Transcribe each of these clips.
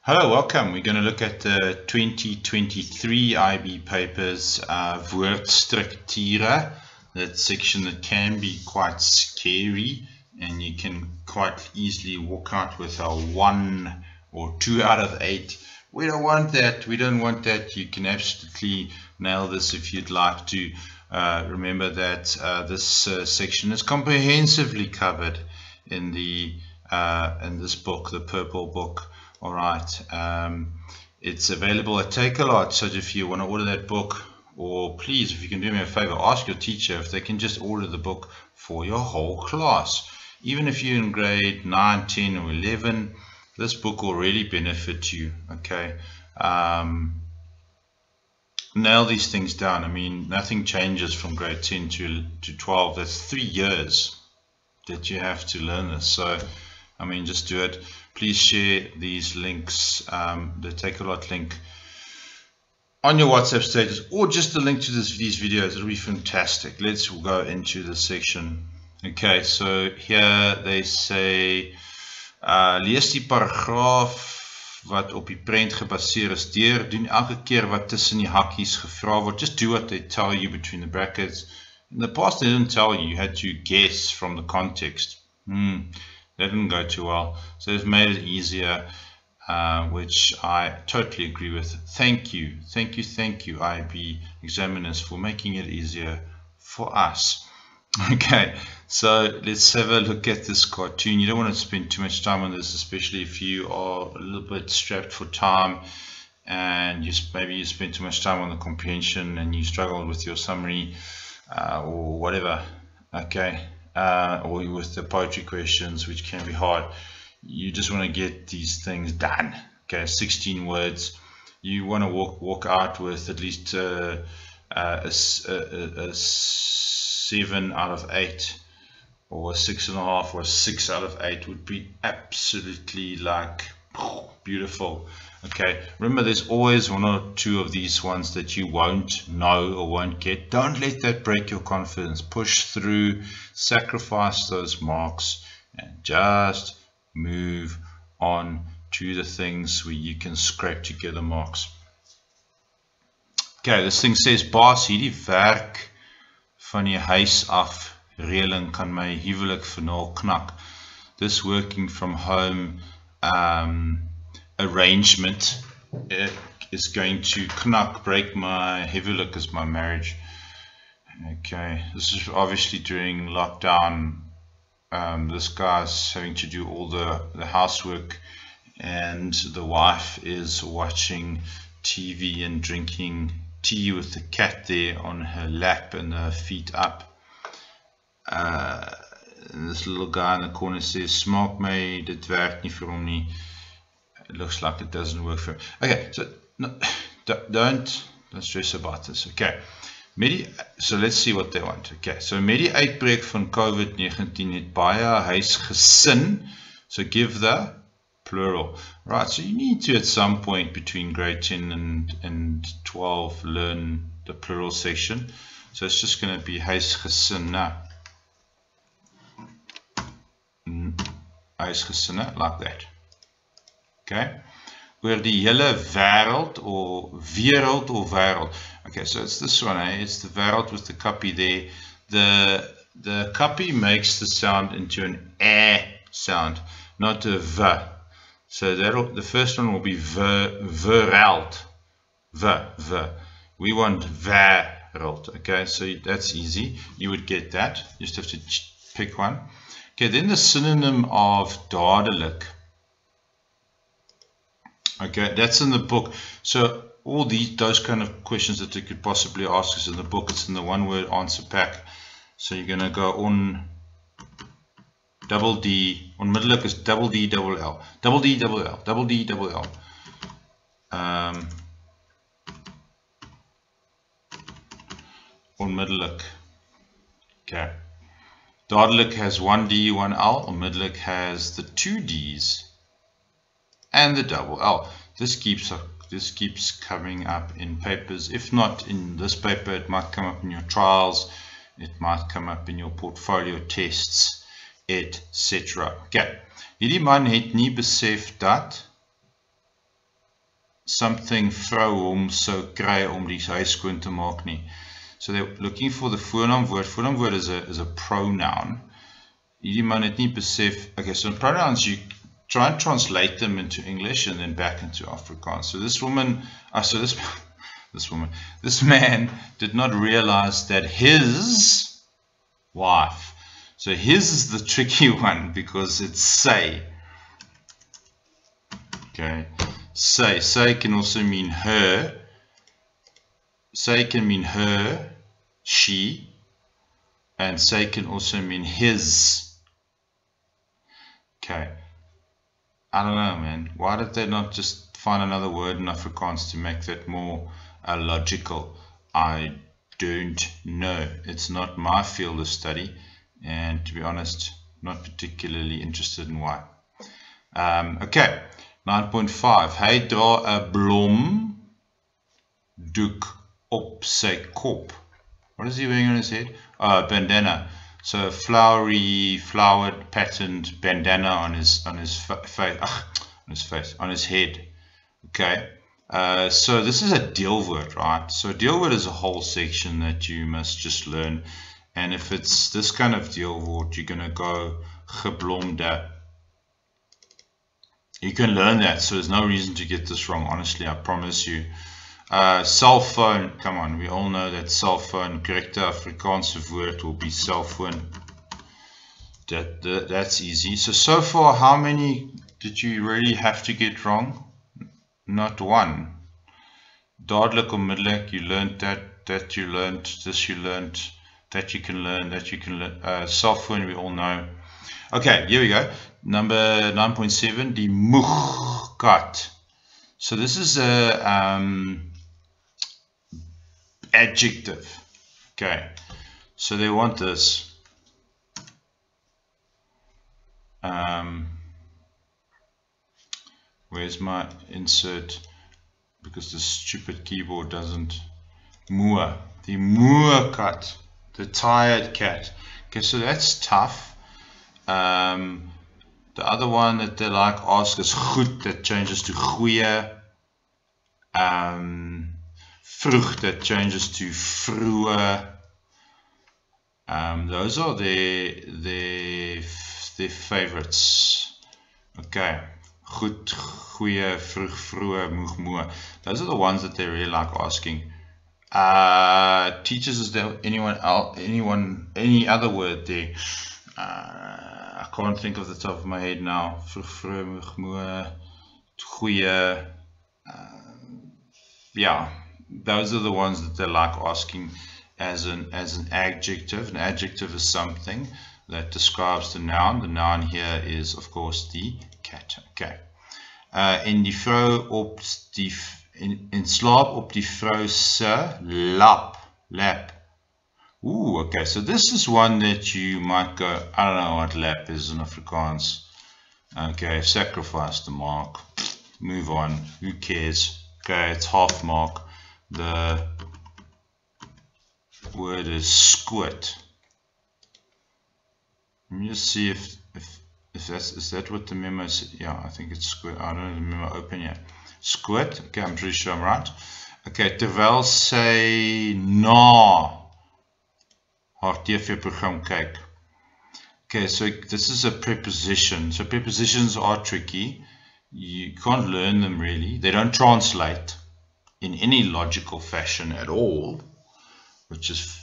Hello, welcome. We're going to look at the 2023 IB papers, woordstructure, that section that can be quite scary and you can quite easily walk out with a 1 or 2 out of 8. We don't want that. We don't want that. You can absolutely nail this if you'd like to. Remember that this section is comprehensively covered in this book, the purple book. All right, it's available at Takealot, so if you want to order that book, or please, if you can do me a favor, ask your teacher if they can just order the book for your whole class. Even if you're in grade 9, 10, or 11, this book will really benefit you, okay? Nail these things down. I mean, nothing changes from grade 10 to 12. That's 3 years that you have to learn this, so I mean, just do it. Please share these links, the Takealot link on your WhatsApp status, or just the link to these videos. It'll be fantastic. Let's go into the section. Okay, so here they say, lees die paragraaf wat op die prent gebaseer is deur, doen elke keer wat tussen die hakkies gevra word. Just do what they tell you between the brackets. In the past, they didn't tell you. You had to guess from the context. That didn't go too well, so they've made it easier, which I totally agree with. Thank you, IB examiners, for making it easier for us. Okay, so let's have a look at this cartoon. You don't want to spend too much time on this, especially if you are a little bit strapped for time and maybe you spend too much time on the comprehension and you struggle with your summary or whatever. Okay. Or with the poetry questions, which can be hard. You just want to get these things done. Okay, 16 words. You want to walk out with at least a 7 out of 8, or a 6.5, or a 6 out of 8 would be absolutely like beautiful. Okay, remember there's always 1 or 2 of these ones that you won't know or won't get. Don't let that break your confidence. Push through, sacrifice those marks, and just move on to the things where you can scrape together marks. Okay, this thing says, baas, hierdie werk van die huis af reëling kan my huwelik finaal knak. This working from home arrangement is going to break my huwelik, as my marriage. Okay, this is obviously during lockdown. This guy's having to do all the housework, and the wife is watching TV and drinking tea with the cat there on her lap and her feet up. And this little guy in the corner says, smaak my, dit werk nie vir hom nie. It looks like it doesn't work for him. Okay, so no, don't stress about this. Okay, so let's see what they want. Okay, so met die uitbreek van COVID-19 het baie huisgesin, so give the plural. Right, so you need to at some point between grade 10 and 12 learn the plural section. So it's just going to be huisgesinne. Huisgesinne, like that. Okay, oor die hele wêreld, or wereld, or wêreld. Okay, so it's this one, it's the wêreld with the kappie there. The kappie makes the sound into an sound, not a v. So the first one will be wêreld, v. We want wêreld. Okay, so that's easy. You would get that. You just have to pick one. Okay, then the synonym of dadelik. Okay, that's in the book. So all those kind of questions that you could possibly ask is in the book. It's in the one-word answer pack. So you're going to go on double D. Onmiddellik is double D, double L. Double D, double L. Double D, double L. Onmiddellik. Okay. Dadelik has 1 D, 1 L. Onmiddellik has the 2 Ds and the double L. This keeps coming up in papers. If not in this paper, it might come up in your trials, it might come up in your portfolio tests, etc. Okay, hierdie man het nie besef dat something vrou hom sou kry om die huis skoon te maak nie. So they're looking for the voornaamwoord. Voornaamwoord is a pronoun. Hierdie man het nie besef. Okay, so pronouns, you try and translate them into English and then back into Afrikaans. So this woman, this man did not realize that his wife, so his is the tricky one because it's say. Okay, say can also mean her. Say can mean her, she, and say can also mean his. Okay, I don't know, man. Why did they not just find another word in Afrikaans to make that more logical? I don't know. It's not my field of study, and to be honest, not particularly interested in why. Okay, 9.5. Hy dra 'n blom doek op sy kop. What is he wearing on his head? Bandana. So a flowered, patterned bandana on his face, on his head. Okay. So this is a deelwoord, right? So deelwoord is a whole section that you must just learn. And if it's this kind of deelwoord, you're gonna go geblomde. You can learn that, so there's no reason to get this wrong. Honestly, I promise you. Cell phone, come on, we all know that cell phone, correcte Afrikaanse woord will be cell phone. That's easy. So far, how many did you really have to get wrong? Not one. Dadelik onmiddellik, you learned that you learned, this you learned, that you can learn, that you can learn. Cell phone, we all know. Okay, here we go. Number 9.7, die moegkat. So this is a adjective. Okay, so they want this. Where's my insert? Because the stupid keyboard doesn't. Moe, the moe cat, the tired cat. Okay, so that's tough. The other one that they like ask is goed, that changes to goeie. Vroeg, that changes to vroeë. Those are their favorites. Okay, goed, goeie, vroeg, vroeë, moeg, moe. Those are the ones that they really like asking. Teachers, is there any other word there? I can't think of the top of my head now. Vroeg, vroeë, moeg, moe, goeie. Yeah. Those are the ones that they like asking as an adjective. An adjective is something that describes the noun. The noun here is, of course, the cat. Okay. In die vrou op die in slaap op die vrou se lap. Ooh, okay. So this is one that you might go, I don't know what lap is in Afrikaans. Okay, sacrifice the mark. Move on. Who cares? Okay, it's half mark. The word is squid. Let me just see if is that what the memo said. Yeah, I think it's squid. I don't have the memo open yet. Squid. Okay, I'm pretty sure I'm right. Okay, terwyl sy na haar TV-program kyk. Okay, so this is a preposition. So prepositions are tricky. You can't learn them really. They don't translate in any logical fashion at all, which is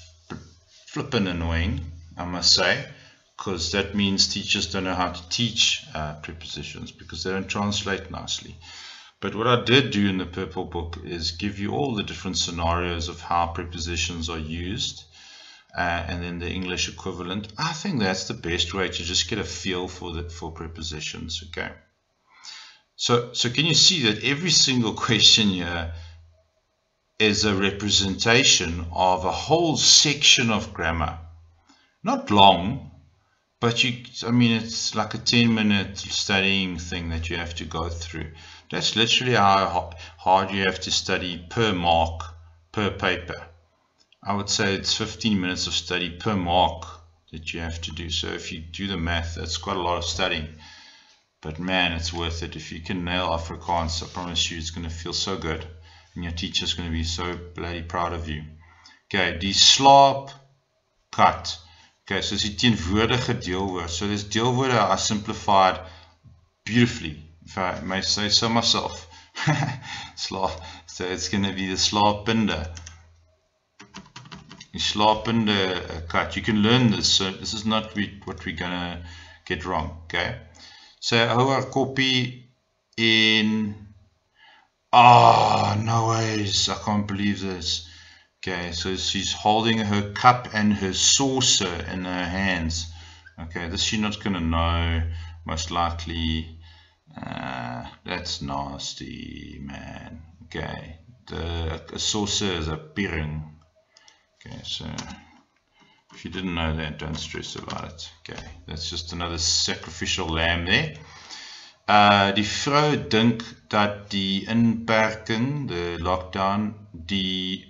flippin' annoying, I must say, because that means teachers don't know how to teach prepositions because they don't translate nicely. But what I did do in the purple book is give you all the different scenarios of how prepositions are used and then the English equivalent. I think that's the best way to just get a feel for prepositions. Okay. So can you see that every single question here is a representation of a whole section of grammar? Not long, but I mean, it's like a 10-minute studying thing that you have to go through. That's literally how hard you have to study per mark, per paper. I would say it's 15 minutes of study per mark that you have to do. So if you do the math, that's quite a lot of studying. But man, it's worth it. If you can nail Afrikaans, I promise you it's going to feel so good. And your teacher's going to be so bloody proud of you. Okay, die slaap kat. Okay, so dis die teenwoordige deelwoord. So this deelwoorde are simplified beautifully. If I may say so myself. Slaap. So it's going to be the slaapende. Die slaapende kat. You can learn this. So this is not what we're going to get wrong. Okay. So hou haar koppie in. No ways. I can't believe this. Okay, so she's holding her cup and her saucer in her hands. Okay, this you're not going to know, most likely. That's nasty, man. Okay, a saucer is a piring. Okay, so if you didn't know that, don't stress about it. Okay, that's just another sacrificial lamb there. Die vrou dink dat die inperking, the lockdown, die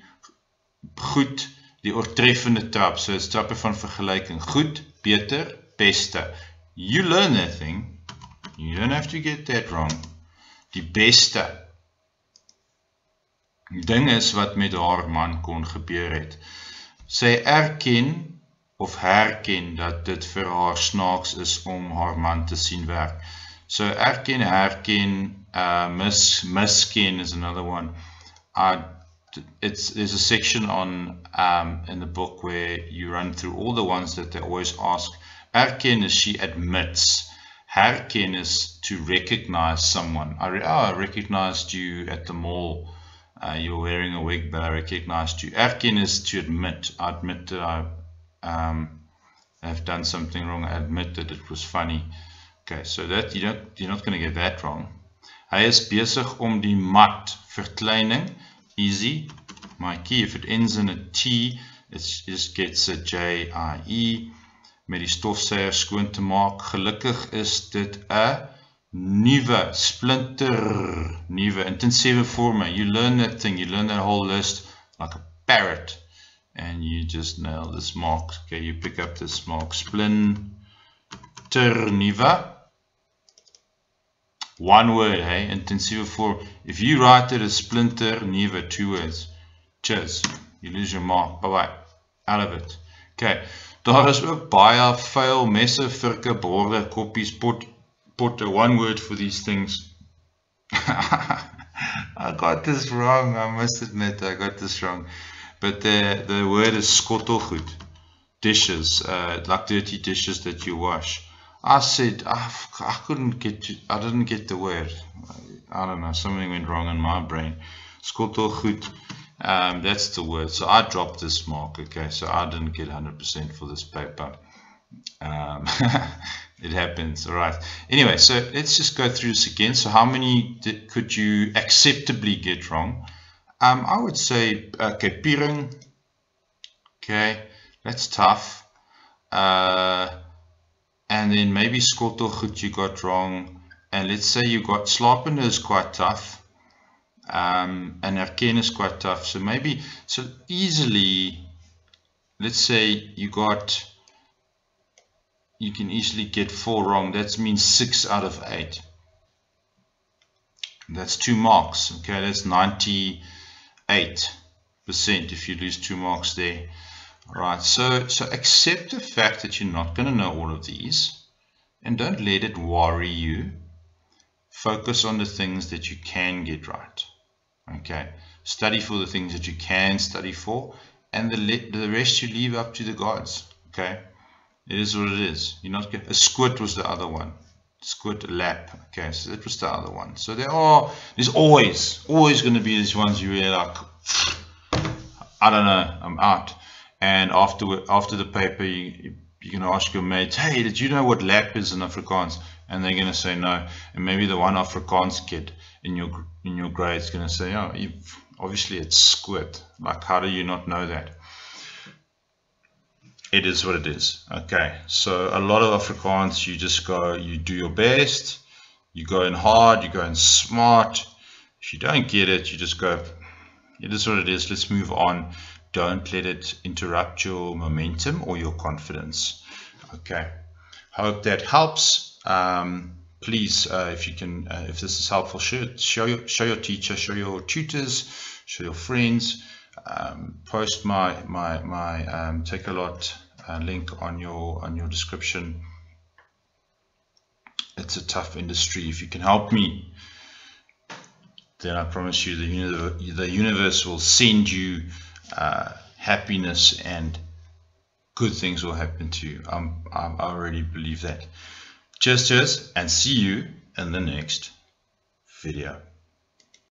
goed, die oortreffende trap, so it's trappe van vergelijking, goed, beter, beste. You learn that thing, you don't have to get that wrong. Die beste ding is wat met haar man kon gebeur het. Sy erken of herken dat dit vir haar snaaks is om haar man te sien werk. So erken, herken, misken is another one. There's a section on in the book where you run through all the ones that they always ask. Erken is she admits. Herken is to recognize someone. I recognized you at the mall. You're wearing a wig, but I recognized you. Erken is to admit. I admit that I have done something wrong. I admit that it was funny. Okay, so that you're not going to get that wrong. Hy is besig om die mat verkleining. Easy. My key, if it ends in a T, it just gets a J-I-E. Met die stofsuier skoon te maak. Gelukkig is dit 'n nuwe, splinter, nuwe, intensiewe vorme. You learn that thing, you learn that whole list like a parrot. And you just nail this mark. Okay, you pick up this mark. Splinter, nuwe. One word, hey, intensieve form. If you write it as splinter, nuwe, 2 words. Cheers. You lose your mark. Bye-bye. Out of it. Okay. Daar is ook baie vuil messe, virke, borde, koppies, potte. One word for these things. I got this wrong. I must admit I got this wrong. But the word is skottelgoed. Dishes, like dirty dishes that you wash. I said, I didn't get the word. I don't know, something went wrong in my brain. Skottelgoed, that's the word. So I dropped this mark, okay, so I didn't get 100% for this paper. It happens, alright. Anyway, so let's just go through this again. So how many could you acceptably get wrong? I would say, okay, piering. Okay, that's tough. And then maybe skottelgoed you got wrong. And let's say you got slapende is quite tough. And herken is quite tough. So maybe, so easily, let's say you can easily get 4 wrong. That means 6 out of 8. That's 2 marks. Okay, that's 98% if you lose 2 marks there. Alright, so accept the fact that you're not going to know all of these, and don't let it worry you. Focus on the things that you can get right. Okay, study for the things that you can study for, and the rest you leave up to the gods. Okay, it is what it is. You're not a squid was the other one. Squid, lap. Okay, so that was the other one. So there's always going to be these ones you really like, I don't know, I'm out. And after the paper, you're going to ask your mates, hey, did you know what lap is in Afrikaans? And they're going to say no. And maybe the one Afrikaans kid in your grade is going to say, oh, obviously it's squid. Like, how do you not know that? It is what it is. Okay, so a lot of Afrikaans, you just go, you do your best, you go in hard, you go in smart. If you don't get it, you just go, it is what it is, let's move on. Don't let it interrupt your momentum or your confidence. Okay, hope that helps. please, if you can, if this is helpful, show your teacher, show your tutors, show your friends. Post my Takealot link on your description. It's a tough industry. If you can help me, then I promise you the universe will send you happiness, and good things will happen to you. I already believe that. Cheers, and see you in the next video.